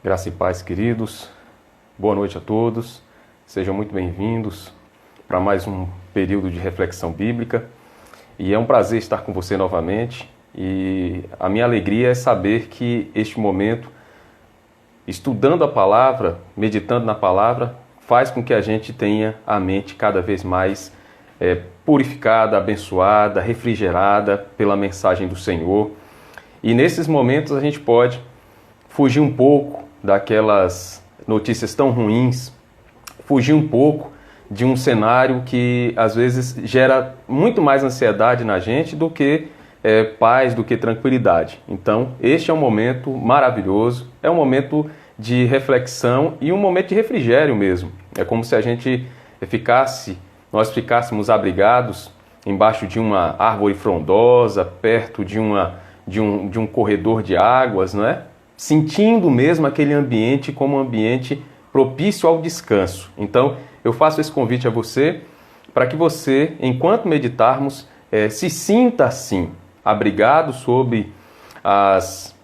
Graça e paz, queridos. Boa noite a todos. Sejam muito bem-vindos para mais um período de reflexão bíblica. E é um prazer estar com você novamente. E a minha alegria é saber que este momento, estudando a palavra, meditando na palavra, faz com que a gente tenha a mente cada vez mais purificada, abençoada, refrigerada pela mensagem do Senhor. E nesses momentos a gente pode fugir um pouco daquelas notícias tão ruins, fugir um pouco de um cenário que às vezes gera muito mais ansiedade na gente do que paz, do que tranquilidade. Então, este é um momento maravilhoso, é um momento de reflexão e um momento de refrigério mesmo. É como se a gente nós ficássemos abrigados embaixo de uma árvore frondosa, perto de um corredor de águas, não é? Sentindo mesmo aquele ambiente como um ambiente propício ao descanso. Então, eu faço esse convite a você para que você, enquanto meditarmos, se sinta assim, abrigado sob as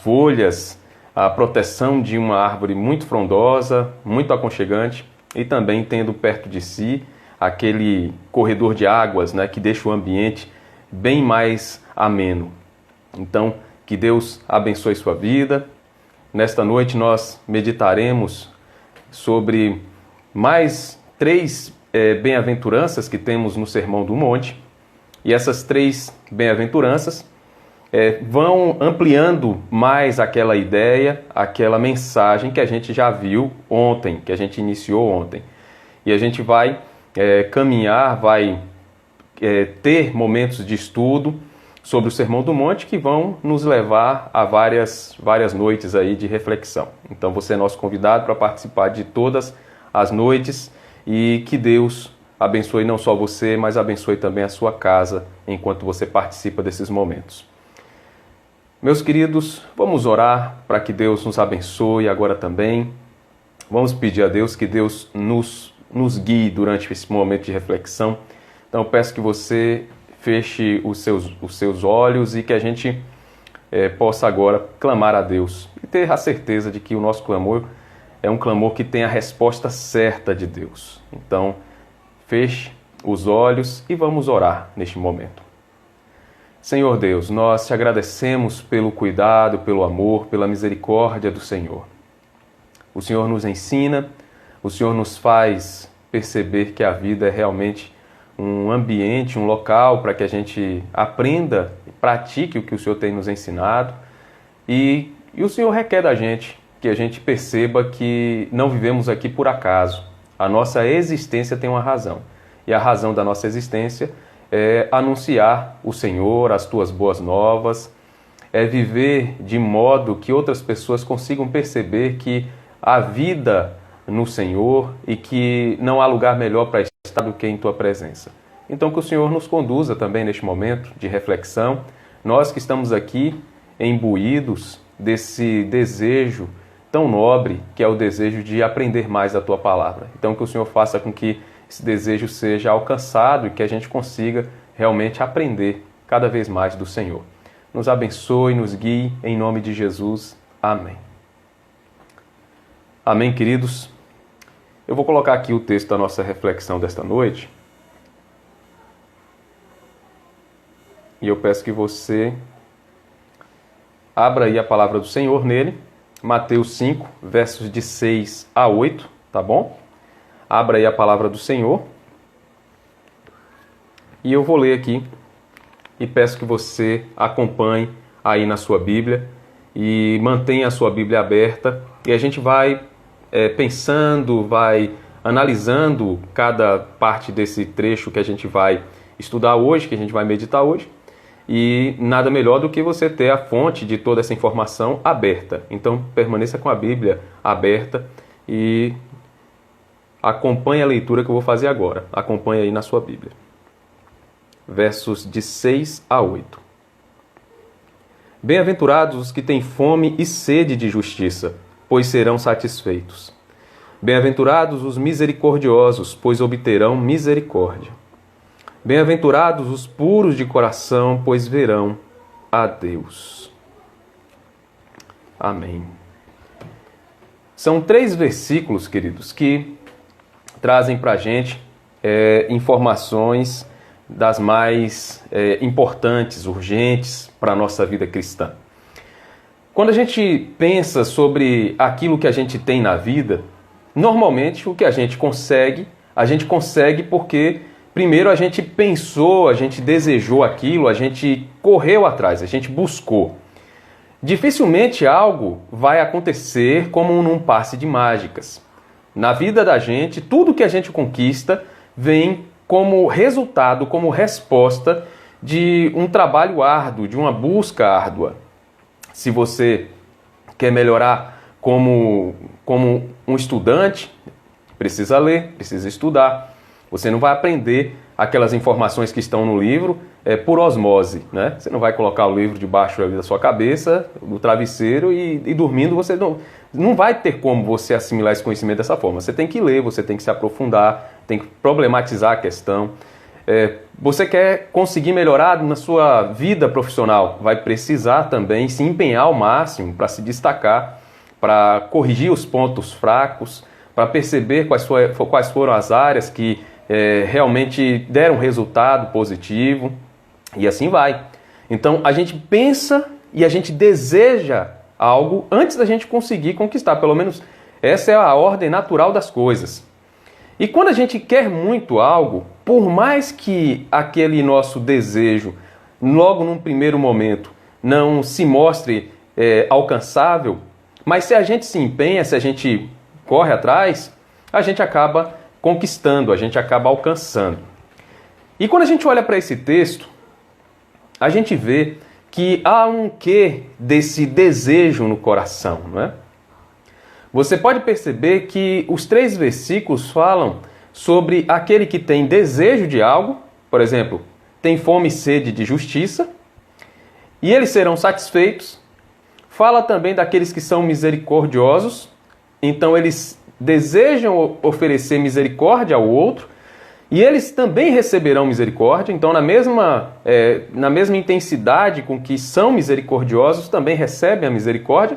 folhas, a proteção de uma árvore muito frondosa, muito aconchegante, e também tendo perto de si aquele corredor de águas, né, que deixa o ambiente bem mais ameno. Então, que Deus abençoe sua vida. Nesta noite nós meditaremos sobre mais 3 bem-aventuranças que temos no Sermão do Monte. E essas 3 bem-aventuranças vão ampliando mais aquela ideia, aquela mensagem que a gente já viu ontem, que a gente iniciou ontem. E a gente vai caminhar, vai ter momentos de estudo sobre o Sermão do Monte que vão nos levar a várias noites aí de reflexão. Então você é nosso convidado para participar de todas as noites e que Deus abençoe não só você, mas abençoe também a sua casa enquanto você participa desses momentos. Meus queridos, vamos orar para que Deus nos abençoe agora também. Vamos pedir a Deus que Deus nos guie durante esse momento de reflexão. Então eu peço que você feche os seus olhos e que a gente possa agora clamar a Deus e ter a certeza de que o nosso clamor é um clamor que tem a resposta certa de Deus. Então, feche os olhos e vamos orar neste momento. Senhor Deus, nós te agradecemos pelo cuidado, pelo amor, pela misericórdia do Senhor. O Senhor nos ensina, o Senhor nos faz perceber que a vida é realmente um ambiente, um local para que a gente aprenda e pratique o que o Senhor tem nos ensinado. E o Senhor requer da gente que a gente perceba que não vivemos aqui por acaso. A nossa existência tem uma razão. E a razão da nossa existência é anunciar o Senhor, as tuas boas novas, é viver de modo que outras pessoas consigam perceber que a vida no Senhor e que não há lugar melhor para estar do que em tua presença. Então que o Senhor nos conduza também neste momento de reflexão, nós que estamos aqui imbuídos desse desejo tão nobre que é o desejo de aprender mais a tua palavra. Então que o Senhor faça com que esse desejo seja alcançado e que a gente consiga realmente aprender cada vez mais do Senhor. Nos abençoe, nos guie, em nome de Jesus. Amém. Amém, queridos. Eu vou colocar aqui o texto da nossa reflexão desta noite. E eu peço que você abra aí a palavra do Senhor nele. Mateus 5, versos de 6 a 8, tá bom? Abra aí a palavra do Senhor. E eu vou ler aqui. E peço que você acompanhe aí na sua Bíblia. E mantenha a sua Bíblia aberta. E a gente vai pensando, vai analisando cada parte desse trecho que a gente vai estudar hoje, que a gente vai meditar hoje. E nada melhor do que você ter a fonte de toda essa informação aberta. Então permaneça com a Bíblia aberta e acompanhe a leitura que eu vou fazer agora. Acompanhe aí na sua Bíblia. Versos de 6 a 8. Bem-aventurados os que têm fome e sede de justiça, pois serão satisfeitos. Bem-aventurados os misericordiosos, pois obterão misericórdia. Bem-aventurados os puros de coração, pois verão a Deus. Amém. São 3 versículos, queridos, que trazem para a gente informações das mais importantes, urgentes para a nossa vida cristã. Quando a gente pensa sobre aquilo que a gente tem na vida, normalmente o que a gente consegue porque primeiro a gente pensou, a gente desejou aquilo, a gente correu atrás, a gente buscou. Dificilmente algo vai acontecer como num passe de mágicas. Na vida da gente, tudo que a gente conquista vem como resultado, como resposta de um trabalho árduo, de uma busca árdua. Se você quer melhorar como um estudante, precisa ler, precisa estudar. Você não vai aprender aquelas informações que estão no livro por osmose, né? Você não vai colocar o livro debaixo da sua cabeça, do travesseiro e dormindo, você não vai ter como você assimilar esse conhecimento dessa forma. Você tem que ler, você tem que se aprofundar, tem que problematizar a questão. Você quer conseguir melhorar na sua vida profissional, vai precisar também se empenhar ao máximo para se destacar, para corrigir os pontos fracos, para perceber quais foram as áreas que realmente deram resultado positivo, e assim vai. Então a gente pensa e a gente deseja algo antes da gente conseguir conquistar, pelo menos essa é a ordem natural das coisas. E quando a gente quer muito algo, por mais que aquele nosso desejo, logo num primeiro momento, não se mostre alcançável, mas se a gente se empenha, se a gente corre atrás, a gente acaba conquistando, a gente acaba alcançando. E quando a gente olha para esse texto, a gente vê que há um quê desse desejo no coração, não é? Você pode perceber que os 3 versículos falam sobre aquele que tem desejo de algo, por exemplo, tem fome e sede de justiça, e eles serão satisfeitos. Fala também daqueles que são misericordiosos, então eles desejam oferecer misericórdia ao outro, e eles também receberão misericórdia, então na mesma intensidade com que são misericordiosos, também recebem a misericórdia,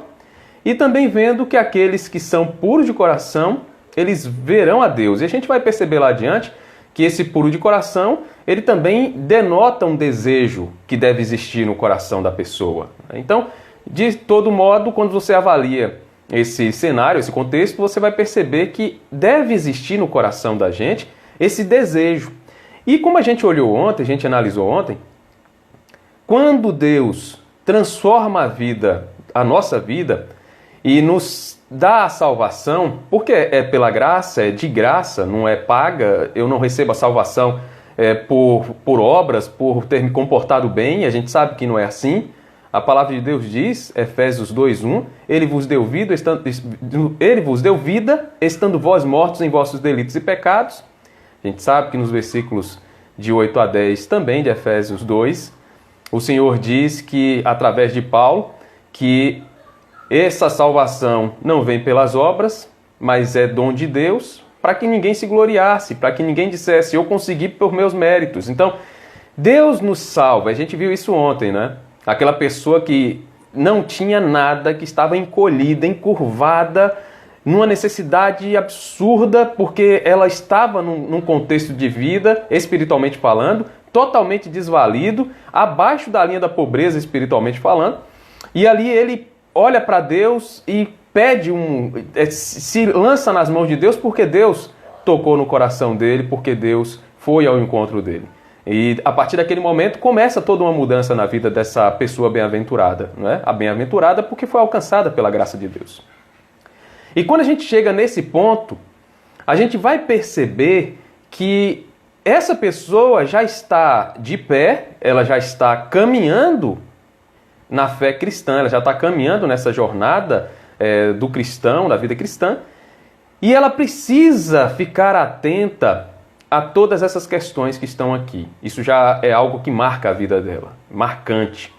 e também vendo que aqueles que são puros de coração, eles verão a Deus. E a gente vai perceber lá adiante que esse puro de coração, ele também denota um desejo que deve existir no coração da pessoa. Então, de todo modo, quando você avalia esse cenário, esse contexto, você vai perceber que deve existir no coração da gente esse desejo. E como a gente olhou ontem, a gente analisou ontem, quando Deus transforma a nossa vida e nos dá a salvação, porque é pela graça, é de graça, não é paga, eu não recebo a salvação por obras, por ter me comportado bem, a gente sabe que não é assim. A palavra de Deus diz, Efésios 2:1, Ele vos deu vida, estando vós mortos em vossos delitos e pecados. A gente sabe que nos versículos de 8 a 10 também de Efésios 2, o Senhor diz que, através de Paulo, que essa salvação não vem pelas obras, mas é dom de Deus, para que ninguém se gloriasse, para que ninguém dissesse, eu consegui por meus méritos. Então, Deus nos salva, a gente viu isso ontem, né? Aquela pessoa que não tinha nada, que estava encolhida, encurvada, numa necessidade absurda, porque ela estava num contexto de vida, espiritualmente falando, totalmente desvalido, abaixo da linha da pobreza, espiritualmente falando, e ali ele olha para Deus e pede se lança nas mãos de Deus, porque Deus tocou no coração dele, porque Deus foi ao encontro dele. E a partir daquele momento começa toda uma mudança na vida dessa pessoa bem-aventurada, né? A bem-aventurada porque foi alcançada pela graça de Deus. E quando a gente chega nesse ponto, a gente vai perceber que essa pessoa já está de pé, ela já está caminhando na fé cristã, ela já está caminhando nessa jornada do cristão, da vida cristã, e ela precisa ficar atenta a todas essas questões que estão aqui. Isso já é algo que marca a vida dela, marcante.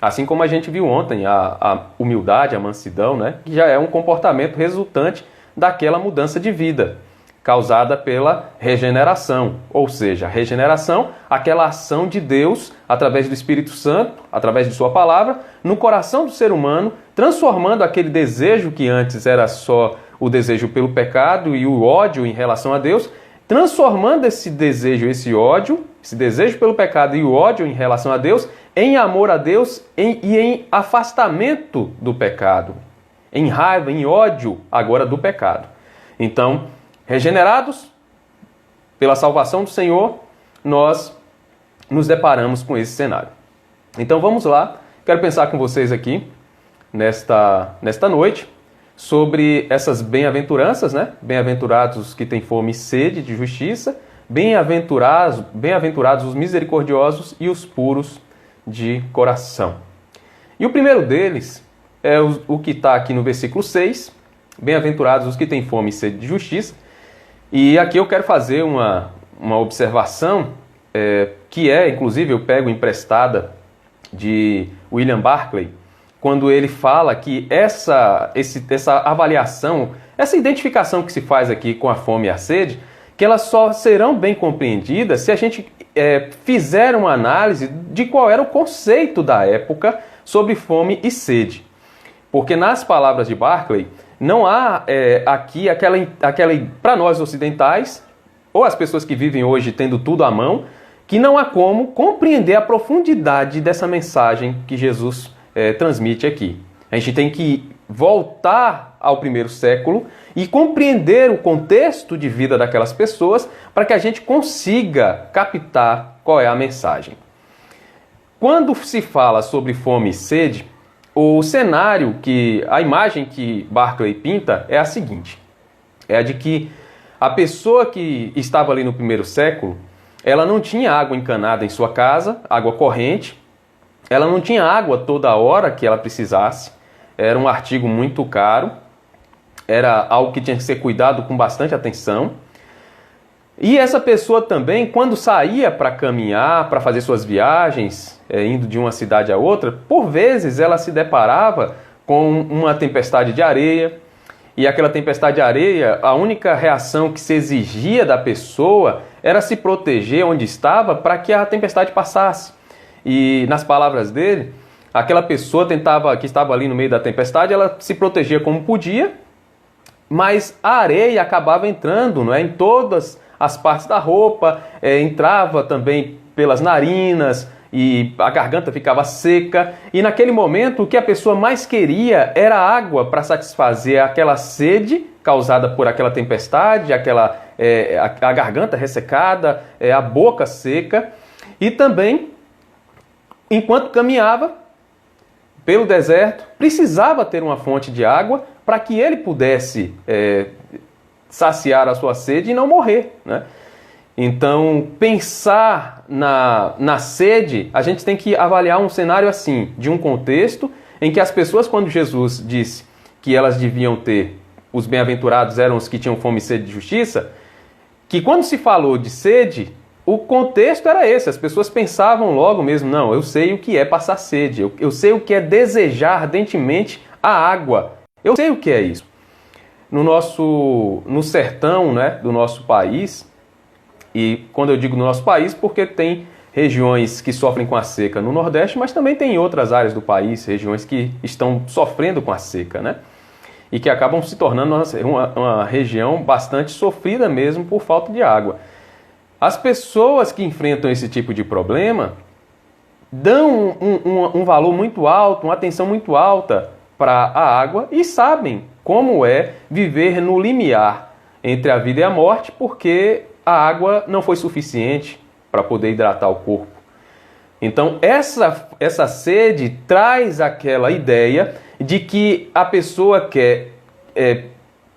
Assim como a gente viu ontem, a humildade, a mansidão, né? Que já é um comportamento resultante daquela mudança de vida. causada pela regeneração, ou seja, a regeneração, aquela ação de Deus através do Espírito Santo, através de sua palavra, no coração do ser humano, transformando aquele desejo que antes era só o desejo pelo pecado e o ódio em relação a Deus, transformando esse desejo, esse ódio, esse desejo pelo pecado e o ódio em relação a Deus, em amor a Deus e em afastamento do pecado, em raiva, em ódio agora do pecado. Então, regenerados pela salvação do Senhor, nós nos deparamos com esse cenário. Então vamos lá, quero pensar com vocês aqui, nesta noite, sobre essas bem-aventuranças, né? Bem-aventurados os que têm fome e sede de justiça, bem-aventurados os misericordiosos e os puros de coração. E o primeiro deles é o que está aqui no versículo 6, bem-aventurados os que têm fome e sede de justiça. E aqui eu quero fazer uma observação que inclusive eu pego emprestada de William Barclay, quando ele fala que essa avaliação, essa identificação que se faz aqui com a fome e a sede, que elas só serão bem compreendidas se a gente fizer uma análise de qual era o conceito da época sobre fome e sede. Porque nas palavras de Barclay, não há aqui aquela para nós ocidentais, ou as pessoas que vivem hoje tendo tudo à mão, que não há como compreender a profundidade dessa mensagem que Jesus transmite aqui. A gente tem que voltar ao primeiro século e compreender o contexto de vida daquelas pessoas para que a gente consiga captar qual é a mensagem. Quando se fala sobre fome e sede, o cenário, a imagem que Barclay pinta é a seguinte: é a de que a pessoa que estava ali no primeiro século, ela não tinha água encanada em sua casa, água corrente, ela não tinha água toda hora que ela precisasse, era um artigo muito caro, era algo que tinha que ser cuidado com bastante atenção. E essa pessoa também, quando saía para caminhar, para fazer suas viagens, indo de uma cidade a outra, por vezes ela se deparava com uma tempestade de areia, e aquela tempestade de areia, a única reação que se exigia da pessoa era se proteger onde estava para que a tempestade passasse. E nas palavras dele, aquela pessoa que estava ali no meio da tempestade, ela se protegia como podia, mas a areia acabava entrando, não é, em todas as partes da roupa, entrava também pelas narinas e a garganta ficava seca. E naquele momento o que a pessoa mais queria era água para satisfazer aquela sede causada por aquela tempestade, a garganta ressecada, a boca seca. E também, enquanto caminhava pelo deserto, precisava ter uma fonte de água para que ele pudesse saciar a sua sede e não morrer, né? Então, pensar na sede, a gente tem que avaliar um cenário assim, de um contexto em que as pessoas, quando Jesus disse que elas deviam ter, os bem-aventurados eram os que tinham fome e sede de justiça, que quando se falou de sede, o contexto era esse, as pessoas pensavam logo mesmo, não, eu sei o que é passar sede, eu sei o que é desejar ardentemente a água, eu sei o que é isso. No sertão, né, do nosso país, e quando eu digo no nosso país, porque tem regiões que sofrem com a seca no Nordeste, mas também tem em outras áreas do país, regiões que estão sofrendo com a seca, né? E que acabam se tornando uma região bastante sofrida mesmo por falta de água. As pessoas que enfrentam esse tipo de problema dão um valor muito alto, uma atenção muito alta para a água e sabem como é viver no limiar entre a vida e a morte, porque a água não foi suficiente para poder hidratar o corpo. Então, essa sede traz aquela ideia de que a pessoa quer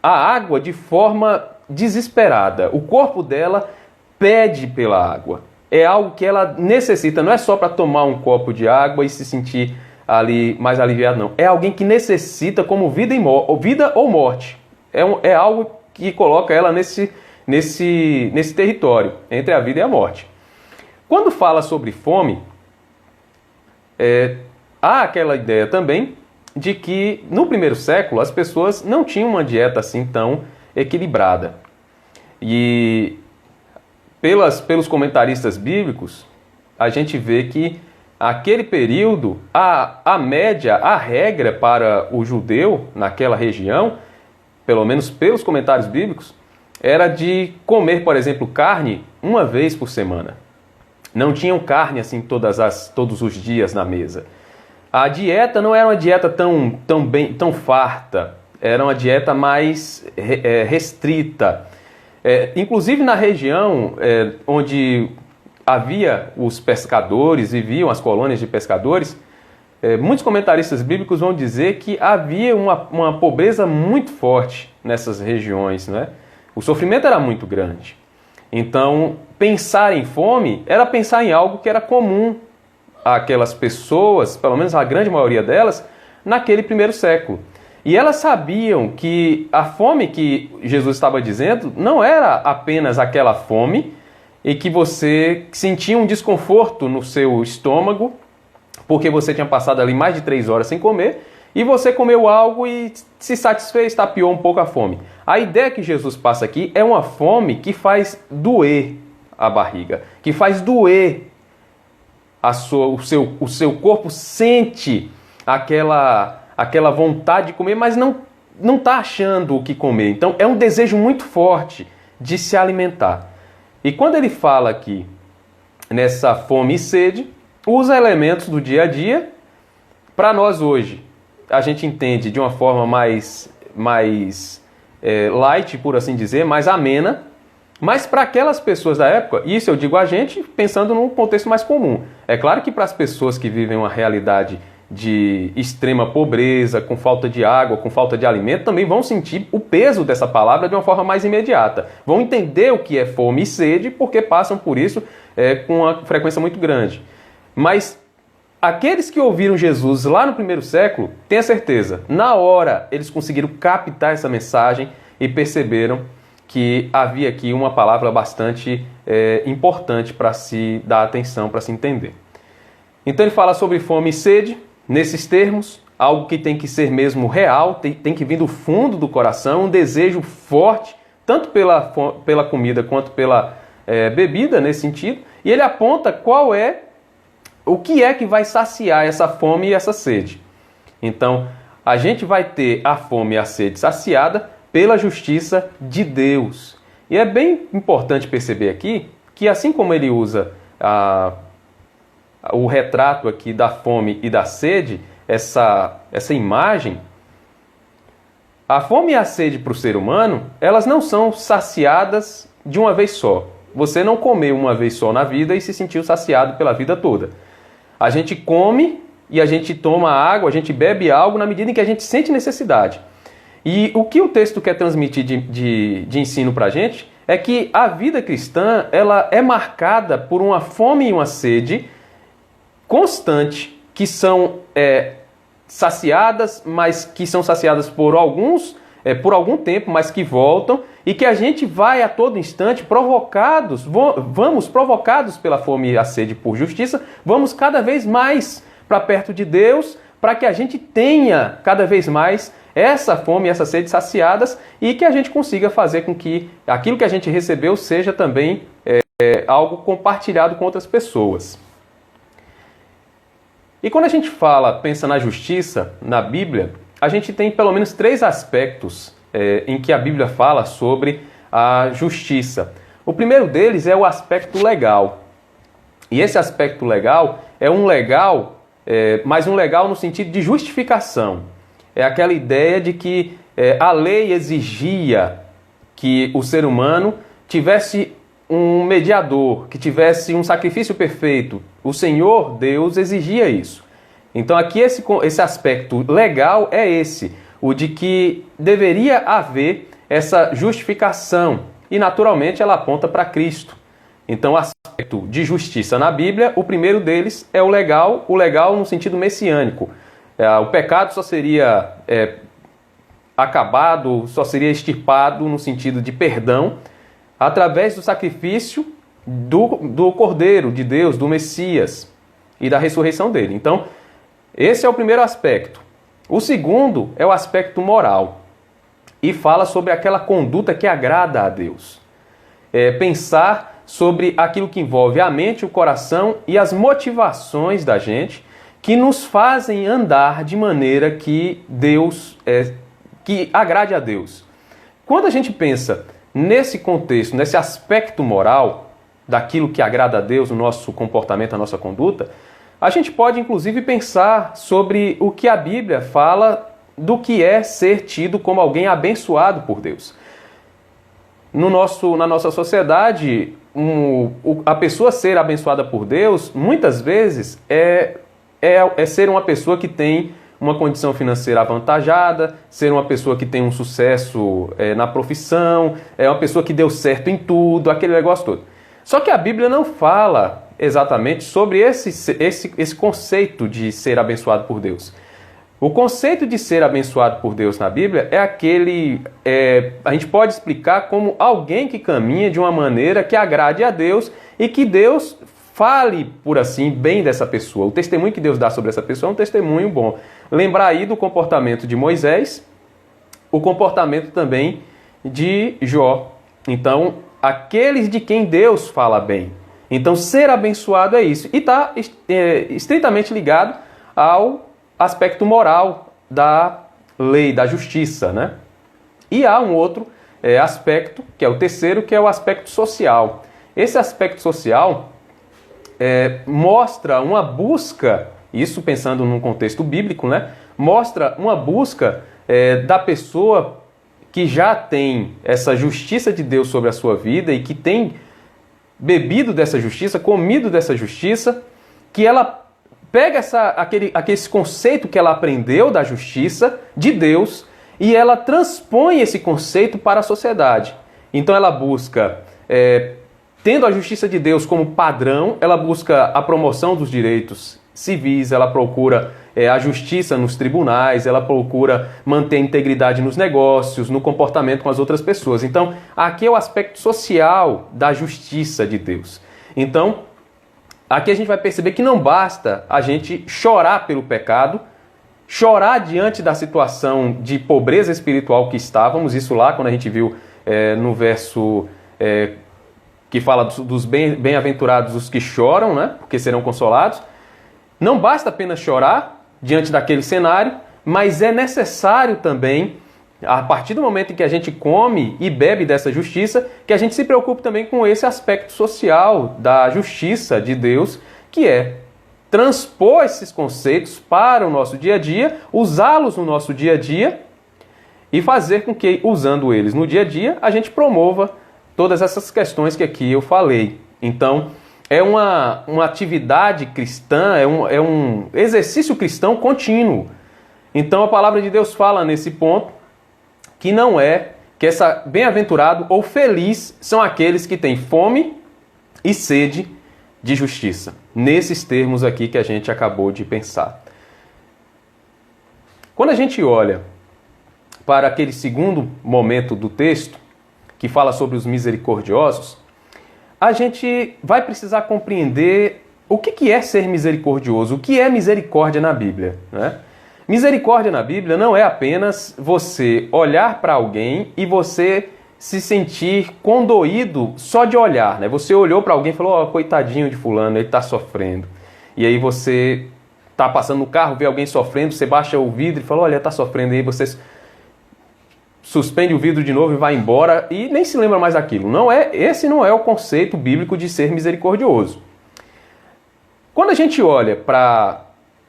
a água de forma desesperada. O corpo dela pede pela água. É algo que ela necessita, não é só para tomar um copo de água e se sentir ali mais aliviado, não. É alguém que necessita como vida ou morte. É algo que coloca ela nesse território, entre a vida e a morte. Quando fala sobre fome, há aquela ideia também de que no primeiro século as pessoas não tinham uma dieta assim tão equilibrada. E pelos comentaristas bíblicos, a gente vê que aquele período, a média, a regra para o judeu naquela região, pelo menos pelos comentários bíblicos, era de comer, por exemplo, carne uma vez por semana. Não tinham carne assim todos os dias na mesa. A dieta não era uma dieta tão farta, era uma dieta mais restrita. Inclusive na região onde havia os pescadores, viviam as colônias de pescadores, muitos comentaristas bíblicos vão dizer que havia uma pobreza muito forte nessas regiões, né? O sofrimento era muito grande. Então, pensar em fome era pensar em algo que era comum àquelas pessoas, pelo menos a grande maioria delas, naquele primeiro século. E elas sabiam que a fome que Jesus estava dizendo não era apenas aquela fome e que você sentia um desconforto no seu estômago, porque você tinha passado ali mais de 3 horas sem comer, e você comeu algo e se satisfez, tapeou um pouco a fome. A ideia que Jesus passa aqui é uma fome que faz doer a barriga, que faz doer o seu corpo, sente aquela vontade de comer, mas não está achando o que comer. Então é um desejo muito forte de se alimentar. E quando ele fala aqui nessa fome e sede, usa elementos do dia a dia. Para nós hoje, a gente entende de uma forma mais light, por assim dizer, mais amena. Mas para aquelas pessoas da época, isso eu digo a gente pensando num contexto mais comum. É claro que para as pessoas que vivem uma realidade de extrema pobreza, com falta de água, com falta de alimento, também vão sentir o peso dessa palavra de uma forma mais imediata. Vão entender o que é fome e sede porque passam por isso com uma frequência muito grande. Mas aqueles que ouviram Jesus lá no primeiro século, tenha certeza, na hora eles conseguiram captar essa mensagem e perceberam que havia aqui uma palavra bastante importante para se dar atenção, para se entender. Então ele fala sobre fome e sede, nesses termos, algo que tem que ser mesmo real, tem que vir do fundo do coração, um desejo forte, tanto pela comida quanto pela bebida, nesse sentido, e ele aponta o que é que vai saciar essa fome e essa sede. Então, a gente vai ter a fome e a sede saciada pela justiça de Deus. E é bem importante perceber aqui que assim como ele usa o retrato aqui da fome e da sede, essa imagem, a fome e a sede para o ser humano, elas não são saciadas de uma vez só. Você não comeu uma vez só na vida e se sentiu saciado pela vida toda. A gente come e a gente toma água, a gente bebe algo na medida em que a gente sente necessidade. E o que o texto quer transmitir de ensino para a gente é que a vida cristã ela é marcada por uma fome e uma sede constante, que são saciadas, mas que são saciadas por algum tempo, mas que voltam, e que a gente vai a todo instante vamos provocados pela fome e a sede por justiça, vamos cada vez mais para perto de Deus, para que a gente tenha cada vez mais essa fome e essa sede saciadas e que a gente consiga fazer com que aquilo que a gente recebeu seja também algo compartilhado com outras pessoas. E quando a gente pensa na justiça, na Bíblia, a gente tem pelo menos 3 aspectos em que a Bíblia fala sobre a justiça. O primeiro deles é o aspecto legal. E esse aspecto legal é um legal, mas um legal no sentido de justificação. É aquela ideia de que a lei exigia que o ser humano tivesse um mediador, que tivesse um sacrifício perfeito. O Senhor, Deus, exigia isso. Então aqui esse aspecto legal é o de que deveria haver essa justificação. E naturalmente ela aponta para Cristo. Então o aspecto de justiça na Bíblia, o primeiro deles é o legal no sentido messiânico. O pecado só seria acabado, só seria extirpado no sentido de perdão através do sacrifício do Cordeiro de Deus, do Messias e da ressurreição dele. Então, esse é o primeiro aspecto. O segundo é o aspecto moral e fala sobre aquela conduta que agrada a Deus. pensar sobre aquilo que envolve a mente, o coração e as motivações da gente, que nos fazem andar de maneira que que agrade a Deus. Quando a gente pensa nesse contexto, nesse aspecto moral, daquilo que agrada a Deus, o nosso comportamento, a nossa conduta, a gente pode inclusive pensar sobre o que a Bíblia fala do que é ser tido como alguém abençoado por Deus. Na nossa sociedade, a pessoa ser abençoada por Deus, muitas vezes, é ser uma pessoa que tem uma condição financeira avantajada, ser uma pessoa que tem um sucesso na profissão, é uma pessoa que deu certo em tudo, aquele negócio todo. Só que a Bíblia não fala exatamente sobre esse conceito de ser abençoado por Deus. O conceito de ser abençoado por Deus na Bíblia é a gente pode explicar como alguém que caminha de uma maneira que agrade a Deus e que Deus fale, por assim, bem dessa pessoa. O testemunho que Deus dá sobre essa pessoa é um testemunho bom. Lembrar aí do comportamento de Moisés, o comportamento também de Jó. Então, aqueles de quem Deus fala bem. Então, ser abençoado é isso. E está estritamente ligado ao aspecto moral da lei, da justiça, né? E há um outro aspecto, que é o terceiro, que é o aspecto social. Esse aspecto social mostra uma busca, isso pensando num contexto bíblico, né? Mostra uma busca da pessoa que já tem essa justiça de Deus sobre a sua vida e que tem bebido dessa justiça, comido dessa justiça, que ela pega aquele conceito que ela aprendeu da justiça de Deus e ela transpõe esse conceito para a sociedade. Então ela busca, tendo a justiça de Deus como padrão, ela busca a promoção dos direitos civis, ela procura a justiça nos tribunais, ela procura manter a integridade nos negócios, no comportamento com as outras pessoas. Então, aqui é o aspecto social da justiça de Deus. Então, aqui a gente vai perceber que não basta a gente chorar pelo pecado, chorar diante da situação de pobreza espiritual que estávamos, isso lá quando a gente viu no verso que fala dos bem-aventurados os que choram, né? Porque serão consolados. Não basta apenas chorar diante daquele cenário, mas é necessário também, a partir do momento em que a gente come e bebe dessa justiça, que a gente se preocupe também com esse aspecto social da justiça de Deus, que é transpor esses conceitos para o nosso dia a dia, usá-los no nosso dia a dia e fazer com que, usando eles no dia a dia, a gente promova todas essas questões que aqui eu falei. Então, é uma atividade cristã, é um exercício cristão contínuo. Então a palavra de Deus fala nesse ponto que não que essa bem-aventurado ou feliz são aqueles que têm fome e sede de justiça. Nesses termos aqui que a gente acabou de pensar. Quando a gente olha para aquele segundo momento do texto, que fala sobre os misericordiosos, a gente vai precisar compreender o que é ser misericordioso, o que é misericórdia na Bíblia, né? Misericórdia na Bíblia não é apenas você olhar para alguém e você se sentir condoído só de olhar, né? Você olhou para alguém e falou, oh, coitadinho de fulano, ele está sofrendo. E aí você está passando no carro, vê alguém sofrendo, você baixa o vidro e fala, olha, está sofrendo, e aí você suspende o vidro de novo e vai embora e nem se lembra mais daquilo. Esse não é o conceito bíblico de ser misericordioso. Quando a gente olha para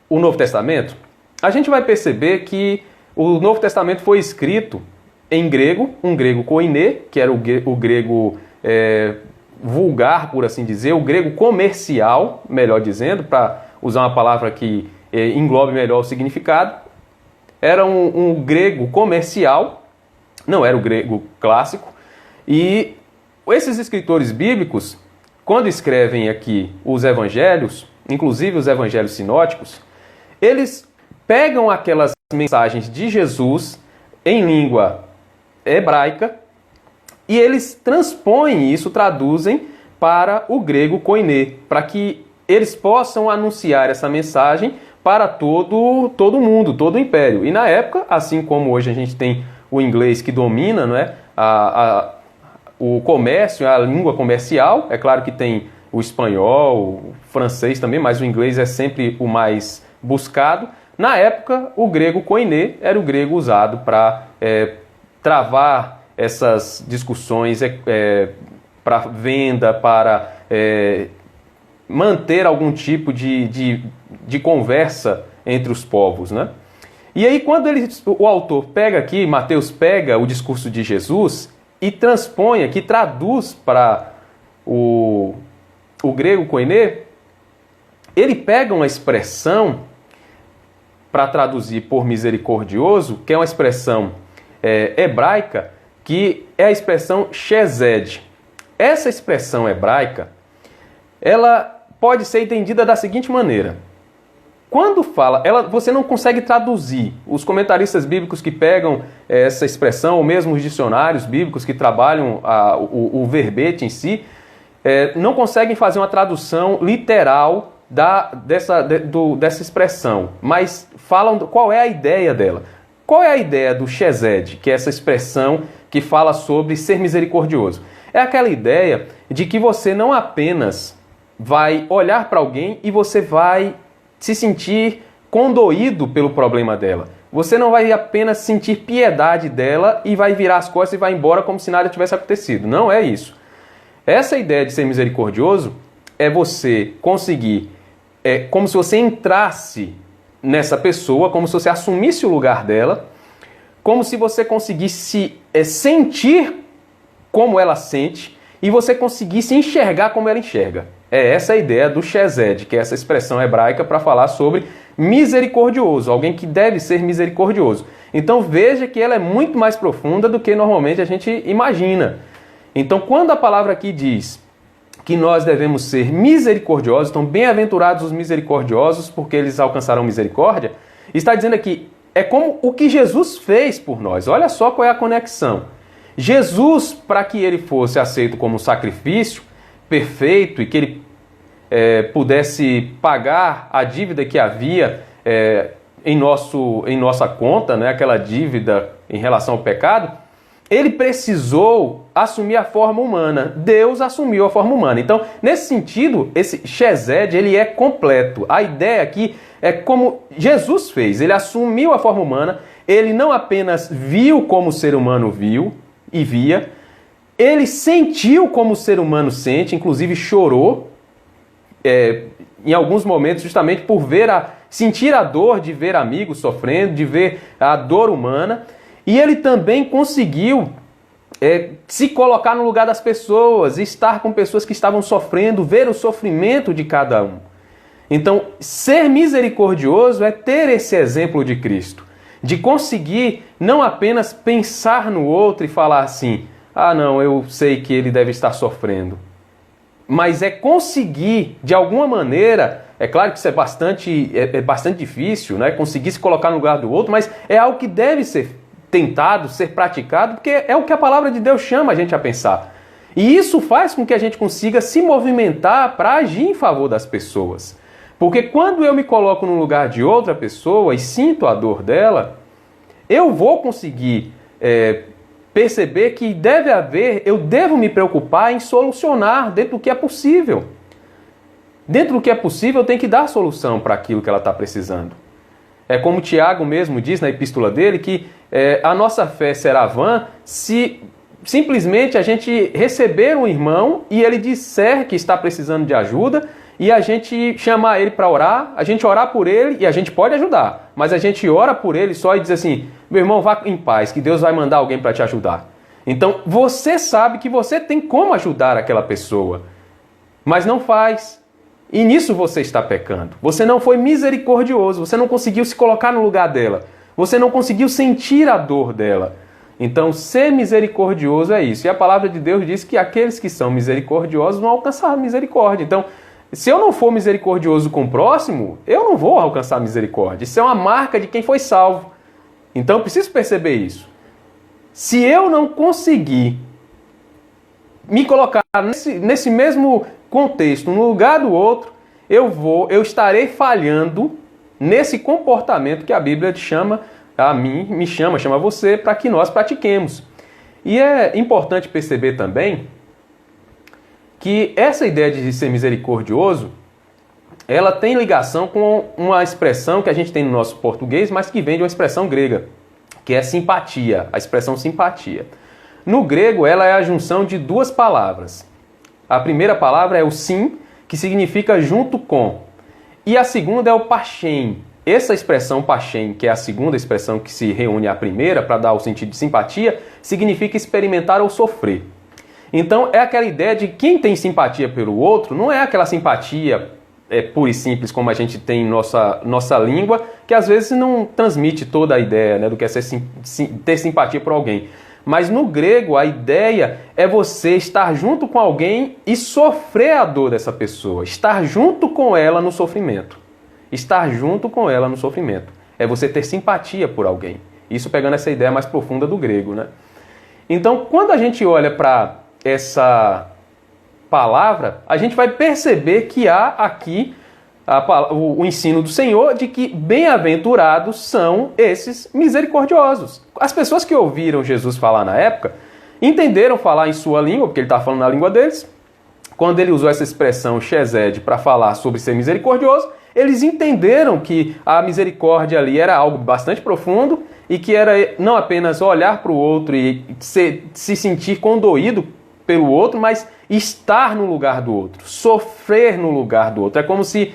o Novo Testamento, a gente vai perceber que o Novo Testamento foi escrito em grego, um grego koiné, que era o grego vulgar, por assim dizer, o grego comercial, melhor dizendo, para usar uma palavra que englobe melhor o significado. Era um grego comercial, não era o grego clássico, e esses escritores bíblicos, quando escrevem aqui os evangelhos, inclusive os evangelhos sinóticos, eles pegam aquelas mensagens de Jesus em língua hebraica e eles transpõem isso, traduzem para o grego koiné, para que eles possam anunciar essa mensagem para todo mundo, todo o império. E na época, assim como hoje a gente tem o inglês que domina, não é, o comércio, a língua comercial. É claro que tem o espanhol, o francês também, mas o inglês é sempre o mais buscado. Na época, o grego koiné era o grego usado para travar essas discussões para venda, para manter algum tipo de conversa entre os povos, né? E aí, quando o autor pega aqui, Mateus pega o discurso de Jesus e transpõe aqui, traduz para o grego koiné, ele pega uma expressão para traduzir por misericordioso, que é uma expressão hebraica, que é a expressão chesed. Essa expressão hebraica, ela pode ser entendida da seguinte maneira. Quando fala, você não consegue traduzir. Os comentaristas bíblicos que pegam essa expressão, ou mesmo os dicionários bíblicos que trabalham o verbete em si, não conseguem fazer uma tradução literal dessa expressão, mas falam qual é a ideia dela. Qual é a ideia do chesed, que é essa expressão que fala sobre ser misericordioso? É aquela ideia de que você não apenas vai olhar para alguém e você vai se sentir condoído pelo problema dela. Você não vai apenas sentir piedade dela e vai virar as costas e vai embora como se nada tivesse acontecido. Não é isso. Essa ideia de ser misericordioso é você conseguir, como se você entrasse nessa pessoa, como se você assumisse o lugar dela, como se você conseguisse sentir como ela sente e você conseguisse enxergar como ela enxerga. É essa a ideia do chesed, que é essa expressão hebraica para falar sobre misericordioso, alguém que deve ser misericordioso. Então veja que ela é muito mais profunda do que normalmente a gente imagina. Então quando a palavra aqui diz que nós devemos ser misericordiosos, então bem-aventurados os misericordiosos, porque eles alcançarão misericórdia, está dizendo aqui, é como o que Jesus fez por nós. Olha só qual é a conexão. Jesus, para que ele fosse aceito como sacrifício perfeito e que ele pudesse pagar a dívida que havia em nossa conta, né, aquela dívida em relação ao pecado, ele precisou assumir a forma humana. Deus assumiu a forma humana. Então, nesse sentido, esse chesed, ele é completo. A ideia aqui é como Jesus fez. Ele assumiu a forma humana, ele não apenas viu como o ser humano viu e via, ele sentiu como o ser humano sente, inclusive chorou em alguns momentos, justamente por sentir a dor de ver amigos sofrendo, de ver a dor humana. E ele também conseguiu se colocar no lugar das pessoas, estar com pessoas que estavam sofrendo, ver o sofrimento de cada um. Então, ser misericordioso é ter esse exemplo de Cristo, de conseguir não apenas pensar no outro e falar assim, ah não, eu sei que ele deve estar sofrendo, mas é conseguir, de alguma maneira, é claro que isso é bastante difícil, né? Conseguir se colocar no lugar do outro, mas é algo que deve ser tentado, ser praticado, porque é o que a palavra de Deus chama a gente a pensar. E isso faz com que a gente consiga se movimentar para agir em favor das pessoas. Porque quando eu me coloco no lugar de outra pessoa e sinto a dor dela, eu vou conseguir perceber que eu devo me preocupar em solucionar dentro do que é possível. Dentro do que é possível, eu tenho que dar solução para aquilo que ela está precisando. É como Tiago mesmo diz na epístola dele, que a nossa fé será vã se simplesmente a gente receber um irmão e ele disser que está precisando de ajuda e a gente chamar ele para orar, a gente orar por ele e a gente pode ajudar, mas a gente ora por ele só e diz assim, meu irmão, vá em paz, que Deus vai mandar alguém para te ajudar. Então você sabe que você tem como ajudar aquela pessoa, mas não faz. E nisso você está pecando. Você não foi misericordioso, você não conseguiu se colocar no lugar dela, você não conseguiu sentir a dor dela. Então, ser misericordioso é isso. E a palavra de Deus diz que aqueles que são misericordiosos vão alcançar misericórdia. Então, se eu não for misericordioso com o próximo, eu não vou alcançar misericórdia. Isso é uma marca de quem foi salvo. Então, eu preciso perceber isso. Se eu não conseguir me colocar nesse mesmo contexto, no lugar do outro, eu estarei falhando nesse comportamento que a Bíblia chama a mim, chama você, para que nós pratiquemos. E é importante perceber também que essa ideia de ser misericordioso, ela tem ligação com uma expressão que a gente tem no nosso português, mas que vem de uma expressão grega, que é simpatia, a expressão simpatia. No grego, ela é a junção de duas palavras. A primeira palavra é o sim, que significa junto com. E a segunda é o pachem. Essa expressão pachem, que é a segunda expressão que se reúne à primeira para dar o sentido de simpatia, significa experimentar ou sofrer. Então é aquela ideia de quem tem simpatia pelo outro, não é aquela simpatia pura e simples como a gente tem em nossa língua, que às vezes não transmite toda a ideia, né, do que é ter simpatia por alguém. Mas no grego a ideia é você estar junto com alguém e sofrer a dor dessa pessoa, estar junto com ela no sofrimento. Estar junto com ela no sofrimento. É você ter simpatia por alguém. Isso pegando essa ideia mais profunda do grego, né? Então, quando a gente olha para essa palavra, a gente vai perceber que há aqui o ensino do Senhor de que bem-aventurados são esses misericordiosos. As pessoas que ouviram Jesus falar na época entenderam falar em sua língua, porque ele estava falando na língua deles. Quando ele usou essa expressão Chesed para falar sobre ser misericordioso, eles entenderam que a misericórdia ali era algo bastante profundo e que era não apenas olhar para o outro e se sentir condoído pelo outro, mas estar no lugar do outro, sofrer no lugar do outro. É como se,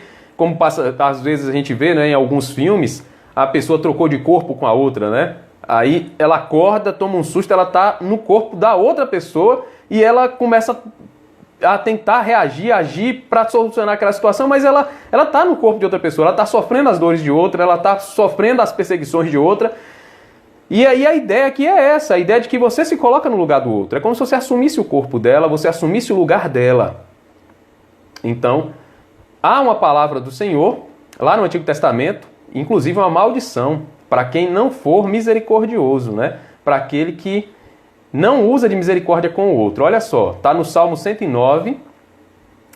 às vezes a gente vê, né, em alguns filmes, a pessoa trocou de corpo com a outra, né? Aí ela acorda, toma um susto, ela está no corpo da outra pessoa e ela começa a tentar reagir, agir para solucionar aquela situação, mas ela está no corpo de outra pessoa, ela está sofrendo as dores de outra, ela está sofrendo as perseguições de outra. E aí a ideia aqui é essa, a ideia de que você se coloca no lugar do outro. É como se você assumisse o corpo dela, você assumisse o lugar dela. Então, há uma palavra do Senhor, lá no Antigo Testamento, inclusive uma maldição, para quem não for misericordioso, né? Para aquele que não usa de misericórdia com o outro. Olha só, está no Salmo 109,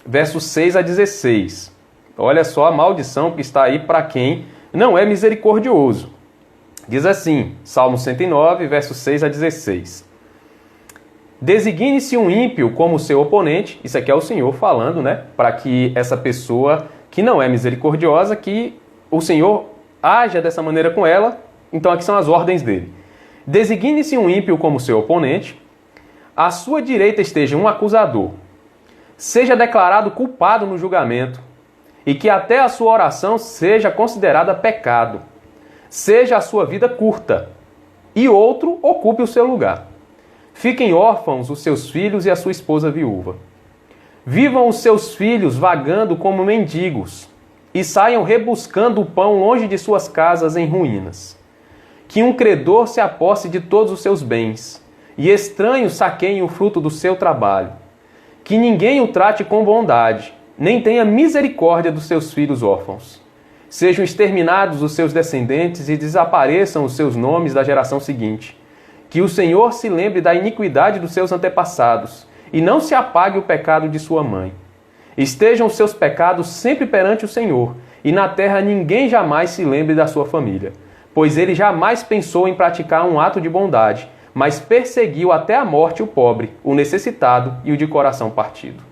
versos 6 a 16. Olha só a maldição que está aí para quem não é misericordioso. Diz assim, Salmo 109, versos 6 a 16. Designe-se um ímpio como seu oponente, isso aqui é o Senhor falando, né? Para que essa pessoa que não é misericordiosa, que o Senhor haja dessa maneira com ela. Então aqui são as ordens dele. Designe-se um ímpio como seu oponente, à sua direita esteja um acusador, seja declarado culpado no julgamento, e que até a sua oração seja considerada pecado, seja a sua vida curta, e outro ocupe o seu lugar. Fiquem órfãos os seus filhos e a sua esposa viúva. Vivam os seus filhos vagando como mendigos, e saiam rebuscando o pão longe de suas casas em ruínas. Que um credor se aposse de todos os seus bens, e estranhos saqueiem o fruto do seu trabalho. Que ninguém o trate com bondade, nem tenha misericórdia dos seus filhos órfãos. Sejam exterminados os seus descendentes e desapareçam os seus nomes da geração seguinte. Que o Senhor se lembre da iniquidade dos seus antepassados, e não se apague o pecado de sua mãe. Estejam os seus pecados sempre perante o Senhor, e na terra ninguém jamais se lembre da sua família. Pois ele jamais pensou em praticar um ato de bondade, mas perseguiu até a morte o pobre, o necessitado e o de coração partido.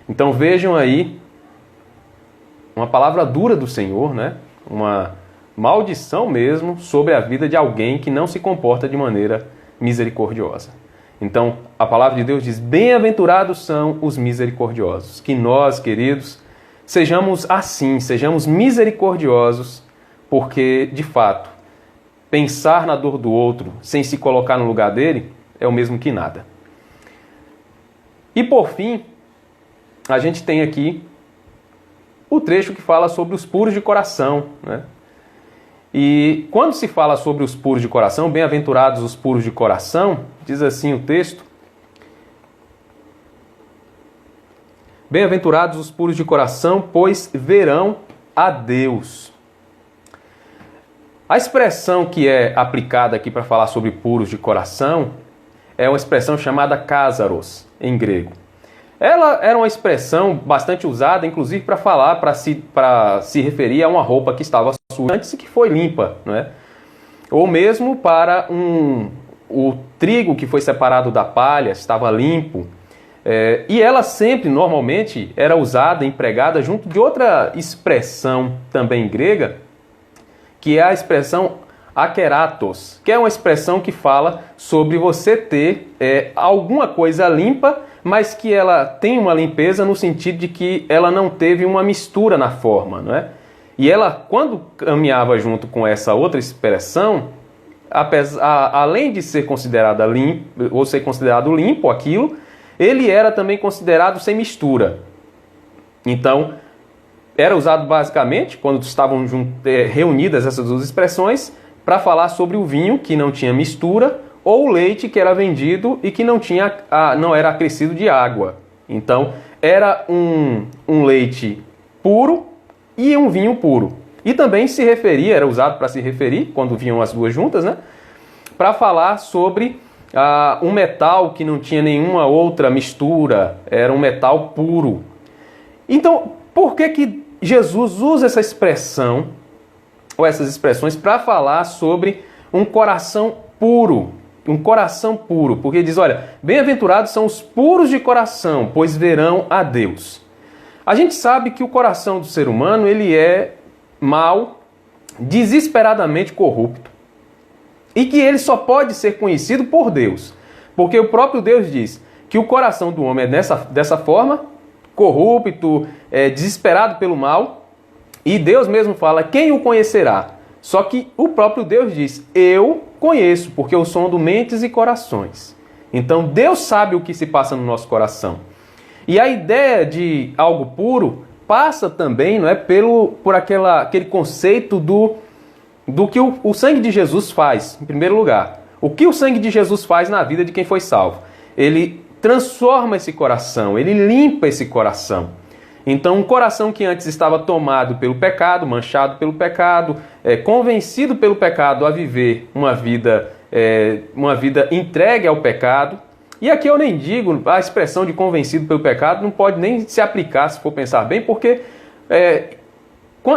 Então vejam aí uma palavra dura do Senhor, né? Uma maldição mesmo sobre a vida de alguém que não se comporta de maneira misericordiosa. Então a palavra de Deus diz, bem-aventurados são os misericordiosos. Que nós, queridos, sejamos assim, sejamos misericordiosos, porque, de fato, pensar na dor do outro sem se colocar no lugar dele é o mesmo que nada. E, por fim, a gente tem aqui o trecho que fala sobre os puros de coração, né? E quando se fala sobre os puros de coração, bem-aventurados os puros de coração, diz assim o texto, bem-aventurados os puros de coração, pois verão a Deus. A expressão que é aplicada aqui para falar sobre puros de coração é uma expressão chamada kasaros, em grego. Ela era uma expressão bastante usada, inclusive para falar, para se referir a uma roupa que estava suja antes e que foi limpa, né? Ou mesmo para o trigo que foi separado da palha estava limpo, e ela sempre, normalmente, era usada, empregada junto de outra expressão também grega, que é a expressão akeratos, que é uma expressão que fala sobre você ter alguma coisa limpa, mas que ela tem uma limpeza no sentido de que ela não teve uma mistura na forma, não é? E ela, quando caminhava junto com essa outra expressão, além de ser considerada limpo, ou ser considerado limpo aquilo, ele era também considerado sem mistura. Então, era usado basicamente, quando estavam reunidas essas duas expressões, para falar sobre o vinho que não tinha mistura, ou o leite que era vendido e que não era acrescido de água. Então, era um leite puro e um vinho puro. E também era usado para se referir, quando vinham as duas juntas, né? Para falar sobre um metal que não tinha nenhuma outra mistura, era um metal puro. Então, por que Jesus usa essa expressão, ou essas expressões, para falar sobre um coração puro? Um coração puro, porque diz, olha, bem-aventurados são os puros de coração, pois verão a Deus. A gente sabe que o coração do ser humano, ele é mau, desesperadamente corrupto, e que ele só pode ser conhecido por Deus, porque o próprio Deus diz que o coração do homem é dessa forma, corrupto, desesperado pelo mal, e Deus mesmo fala, quem o conhecerá? Só que o próprio Deus diz, eu conheço, porque eu sondo mentes e corações. Então Deus sabe o que se passa no nosso coração. E a ideia de algo puro passa também, não é, por aquele conceito do que o sangue de Jesus faz, em primeiro lugar. O que o sangue de Jesus faz na vida de quem foi salvo? Ele transforma esse coração, ele limpa esse coração. Então, um coração que antes estava tomado pelo pecado, manchado pelo pecado, convencido pelo pecado a viver uma vida entregue ao pecado. E aqui eu nem digo, a expressão de convencido pelo pecado não pode nem se aplicar, se for pensar bem, porque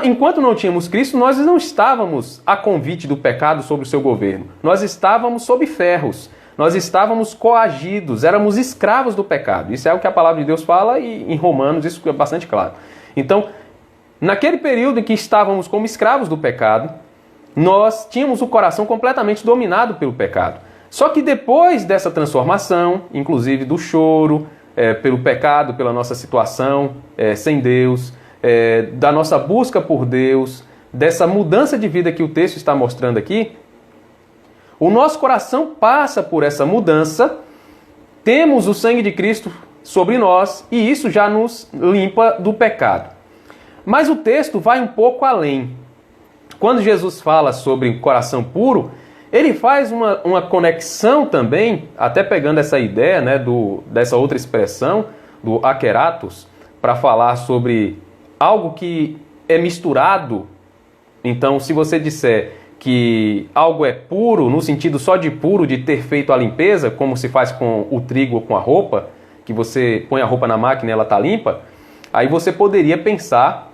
enquanto não tínhamos Cristo, nós não estávamos a convite do pecado sobre o seu governo. Nós estávamos sob ferros. Nós estávamos coagidos, éramos escravos do pecado. Isso é o que a palavra de Deus fala e em Romanos isso é bastante claro. Então, naquele período em que estávamos como escravos do pecado, nós tínhamos o coração completamente dominado pelo pecado. Só que depois dessa transformação, inclusive do choro, pelo pecado, pela nossa situação sem Deus, da nossa busca por Deus, dessa mudança de vida que o texto está mostrando aqui, o nosso coração passa por essa mudança, temos o sangue de Cristo sobre nós e isso já nos limpa do pecado. Mas o texto vai um pouco além. Quando Jesus fala sobre coração puro, ele faz uma conexão também, até pegando essa ideia, né, dessa outra expressão, do akeratos, para falar sobre algo que é misturado. Então, se você disser que algo é puro, no sentido só de puro, de ter feito a limpeza, como se faz com o trigo ou com a roupa, que você põe a roupa na máquina e ela está limpa, aí você poderia pensar,